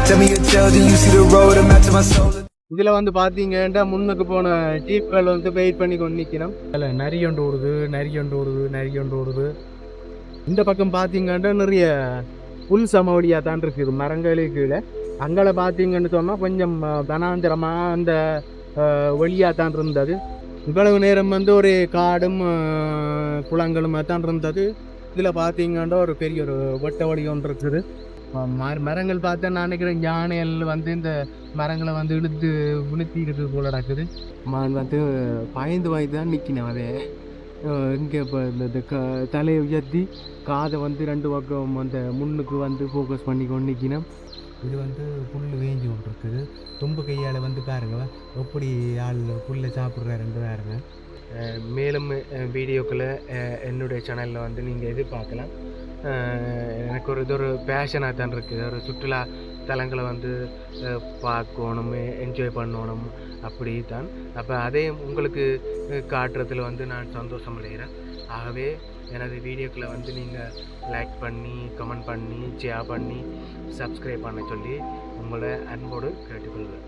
Tell me your tale, do you see the road? I'm out to my soul. இதில் வந்து பார்த்தீங்கன்னா முன்னுக்கு போன ஜீப்கள் வந்து வெயிட் பண்ணி கொண்டு நிற்கணும். அதில் நரியோண்டு ஓடுது. இந்த பக்கம் பார்த்தீங்கன்னா நிறைய புல் சமவெளியாக தான் இருக்குது மரங்களே கீழே. அங்கே பார்த்தீங்கன்னு சொன்னால் கொஞ்சம் வனாந்திரமாக அந்த வழியாக தான் இருந்தது. இவ்வளவு நேரம் வந்து ஒரு காடும் குளங்களும் தான் இருந்தது. இதில் பார்த்தீங்கன்னா ஒரு பெரிய ஒரு வெட்ட வழி ஒன்று இருக்குது. மரங்கள் பார்த்தா நான் நினைக்கிறேன் யானைகள் வந்து இந்த மரங்களை வந்து இழுத்து விழுத்திக்கிட்டு போல நடக்குது. வந்து பயந்து தான் நிற்கினேன். அதே இங்கே இப்போ இந்த தலையை உயர்த்தி காதை வந்து ரெண்டு பக்கம் அந்த முன்னுக்கு வந்து ஃபோக்கஸ் பண்ணி கொண்டு நிற்கினோம். இது வந்து புல் வேஞ்சி ஒன்று இருக்குது. தும்பு கையால் வந்து பாருங்க எப்படி ஆள் புல்லை சாப்பிட்றாருன்னு பாருங்க. மேலும் வீடியோக்களை என்னுடைய சேனலில் வந்து நீங்கள் எதிர்பார்க்கலாம். எனக்கு ஒரு பேஷனாக தான் இருக்குது. ஒரு சுற்றுலா தலங்களை வந்து பார்க்கணும், என்ஜாய் பண்ணணும் அப்படி தான். அப்போ அதையும் உங்களுக்கு காட்டுறதுல வந்து நான் சந்தோஷம் அடைகிறேன். ஆகவே எனது வீடியோக்களை வந்து நீங்கள் லைக் பண்ணி, கமெண்ட் பண்ணி, ஷேர் பண்ணி, சப்ஸ்கிரைப் பண்ண சொல்லி உங்களை அன்போடு கேட்டுக்கொள்வேன்.